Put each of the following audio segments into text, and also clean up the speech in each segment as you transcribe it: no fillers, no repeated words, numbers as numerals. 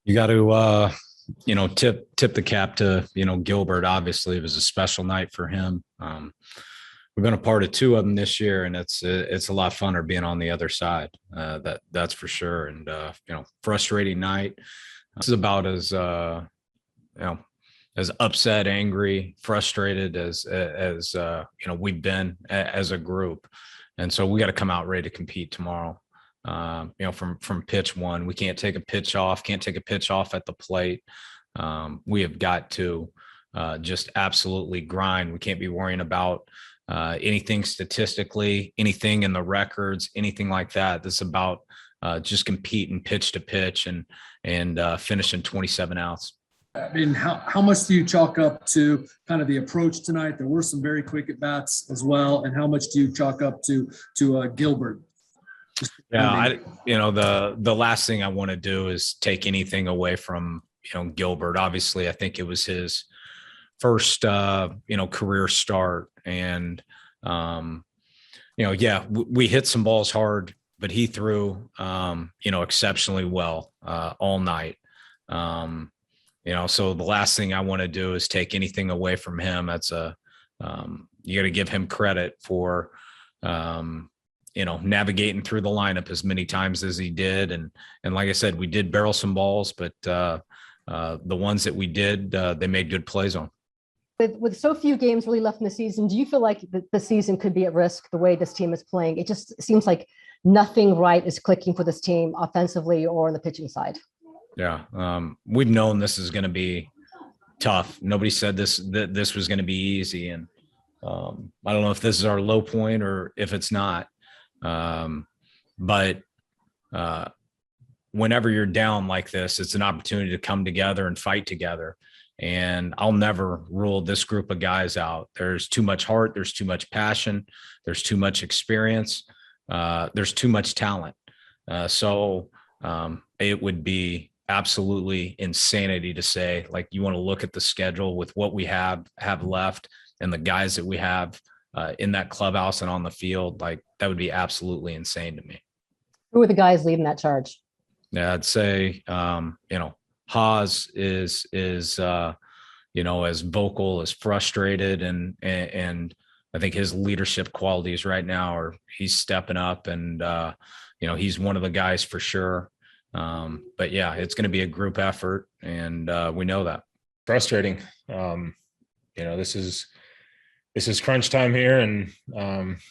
You got to, tip the cap to, Gilbert. Obviously, it was a special night for him. We've been a part of two of them this year, and it's a lot funner being on the other side. That's for sure. And frustrating night. This is about as you know as upset, angry, frustrated as we've been as a group, and so we got to come out ready to compete tomorrow. From pitch one, we can't take a pitch off, at the plate. We have got to just absolutely grind. We can't be worrying about anything statistically, anything in the records, anything like that. This is about just competing pitch to pitch and finishing 27 outs. I mean, how much do you chalk up to kind of the approach tonight? There were some very quick at bats as well, and how much do you chalk up to Gilbert? Yeah, the last thing I want to do is take anything away from Gilbert. Obviously, I think it was his first career start, and we hit some balls hard, but he threw exceptionally well all night. So the last thing I want to do is take anything away from him. That's you got to give him credit for navigating through the lineup as many times as he did. And like I said, we did barrel some balls, but the ones that we did, they made good plays on. With so few games really left in the season, do you feel like the season could be at risk the way this team is playing? It just seems like nothing right is clicking for this team offensively or on the pitching side. Yeah. We've known this is going to be tough. Nobody said this was going to be easy. And I don't know if this is our low point or if it's not. But whenever you're down like this, it's an opportunity to come together and fight together. And I'll never rule this group of guys out. There's too much heart. There's too much passion. There's too much experience. There's too much talent. So it would be absolutely insanity to say, like, you want to look at the schedule with what we have left and the guys that we have in that clubhouse and on the field. Like, that would be absolutely insane to me. Who are the guys leading that charge? Yeah, I'd say, Haas is as vocal, as frustrated, and I think his leadership qualities right now he's stepping up, and he's one of the guys for sure. But yeah, it's going to be a group effort, and we know that. Frustrating. This is crunch time here, and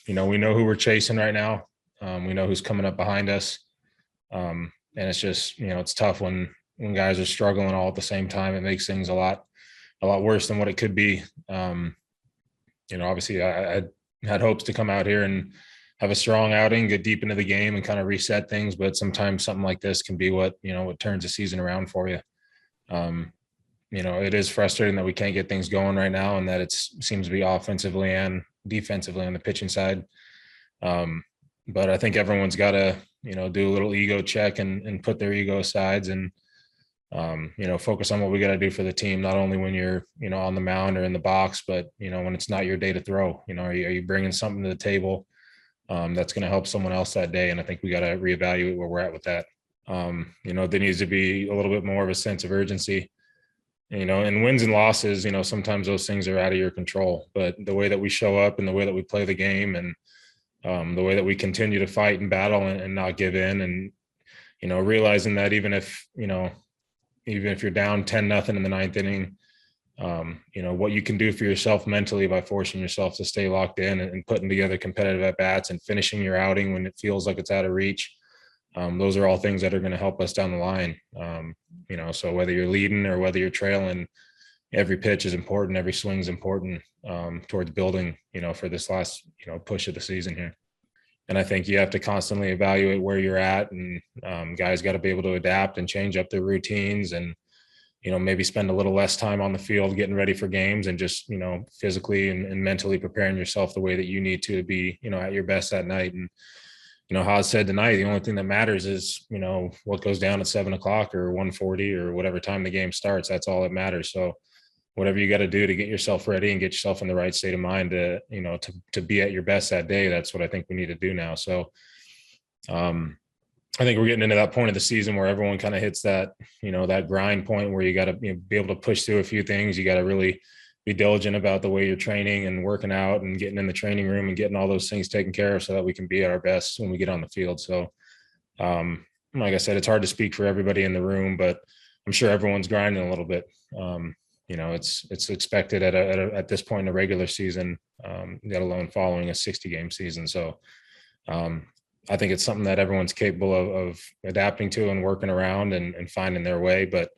we know who we're chasing right now. We know who's coming up behind us, and it's just it's tough when guys are struggling all at the same time. It makes things a lot worse than what it could be. Obviously, I had hopes to come out here and have a strong outing, get deep into the game, and kind of reset things. But sometimes something like this can be what turns the season around for you. It is frustrating that we can't get things going right now, and that it seems to be offensively and defensively on the pitching side. But I think everyone's got to, do a little ego check and put their ego aside and, focus on what we got to do for the team, not only when you're, on the mound or in the box, but, when it's not your day to throw. Are you bringing something to the table that's going to help someone else that day? And I think we got to reevaluate where we're at with that. There needs to be a little bit more of a sense of urgency. And wins and losses, sometimes those things are out of your control, but the way that we show up and the way that we play the game and the way that we continue to fight and battle and not give in, and, realizing that even if you're down 10-0 in the ninth inning, what you can do for yourself mentally by forcing yourself to stay locked in and putting together competitive at bats and finishing your outing when it feels like it's out of reach. Those are all things that are going to help us down the line. So whether you're leading or whether you're trailing, every pitch is important. Every swing is important towards building, for this last, push of the season here. And I think you have to constantly evaluate where you're at, and guys got to be able to adapt and change up their routines and, maybe spend a little less time on the field getting ready for games and just, physically and mentally preparing yourself the way that you need to be, at your best that night. And, Haas said tonight, the only thing that matters is, what goes down at 7:00 or 1:40 or whatever time the game starts. That's all that matters. So whatever you got to do to get yourself ready and get yourself in the right state of mind to be at your best that day, that's what I think we need to do now. So I think we're getting into that point of the season where everyone kind of hits that, that grind point where you got to be able to push through a few things. You got to really be diligent about the way you're training and working out and getting in the training room and getting all those things taken care of so that we can be at our best when we get on the field. So, like I said, it's hard to speak for everybody in the room, but I'm sure everyone's grinding a little bit. It's expected at this point in the regular season, let alone following a 60-game season. So I think it's something that everyone's capable of adapting to and working around and finding their way. But,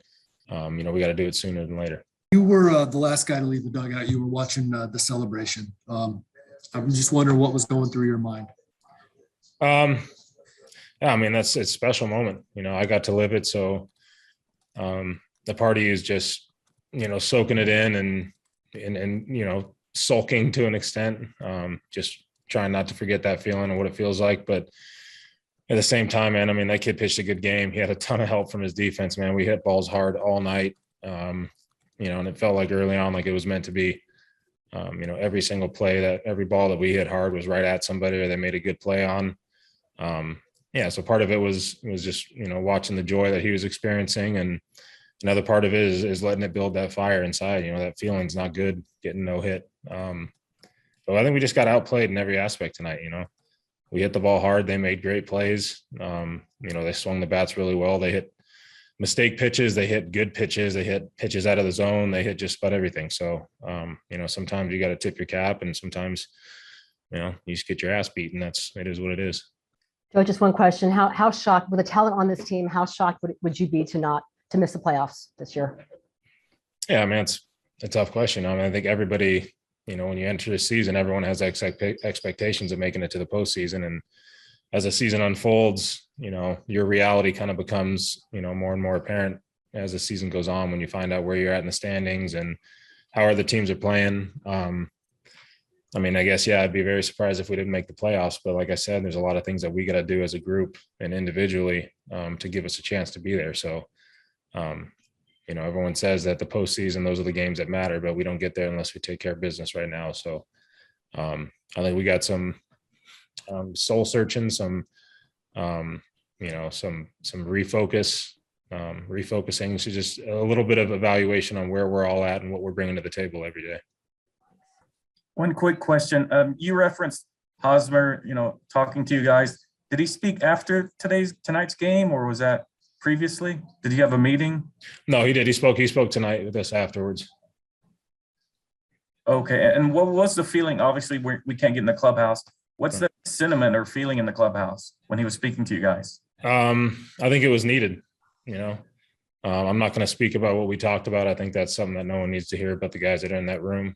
we got to do it sooner than later. You were the last guy to leave the dugout. You were watching the celebration. I'm just wondering what was going through your mind. Yeah, I mean, it's a special moment. I got to live it. So the party is just, soaking it in and sulking to an extent, just trying not to forget that feeling and what it feels like. But at the same time, man, I mean, that kid pitched a good game. He had a ton of help from his defense, man. We hit balls hard all night. And it felt like early on, like it was meant to be. Every single play, every ball that we hit hard was right at somebody or they made a good play on. So part of it was just, watching the joy that he was experiencing. And another part of it is letting it build that fire inside. That feeling's not good, getting no hit. But I think we just got outplayed in every aspect tonight. We hit the ball hard. They made great plays. They swung the bats really well. They hit mistake pitches. They hit good pitches. They hit pitches out of the zone. They hit just about everything. So, sometimes you got to tip your cap and sometimes, you just get your ass beat and it is what it is. Joe, just one question. How shocked with the talent on this team, how shocked would you be to miss the playoffs this year? Yeah, I mean, it's a tough question. I mean, I think everybody, when you enter the season, everyone has expectations of making it to the postseason. And as the season unfolds, your reality kind of becomes, more and more apparent as the season goes on when you find out where you're at in the standings and how other teams are playing. I mean, I guess, yeah, I'd be very surprised if we didn't make the playoffs. But like I said, there's a lot of things that we got to do as a group and individually to give us a chance to be there. So, everyone says that the postseason, those are the games that matter, but we don't get there unless we take care of business right now. So I think we got some soul searching, some refocusing. So just a little bit of evaluation on where we're all at and what we're bringing to the table every day. One quick question. You referenced Hosmer, talking to you guys. Did he speak after tonight's game, or was that previously? Did he have a meeting? No, he did. He spoke tonight with us afterwards. Okay. And what was the feeling? Obviously, we can't get in the clubhouse. What's the sentiment or feeling in the clubhouse when he was speaking to you guys? I think it was needed. I'm not going to speak about what we talked about. I think that's something that no one needs to hear about the guys that are in that room.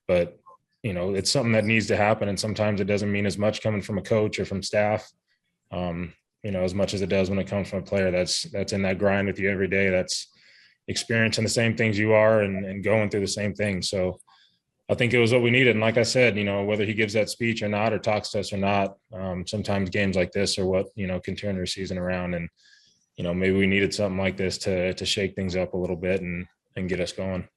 But it's something that needs to happen. And sometimes it doesn't mean as much coming from a coach or from staff, as much as it does when it comes from a player that's in that grind with you every day, that's experiencing the same things you are and going through the same things. So I think it was what we needed. And like I said, whether he gives that speech or not, or talks to us or not, sometimes games like this are what, can turn your season around. And, maybe we needed something like this to shake things up a little bit and get us going.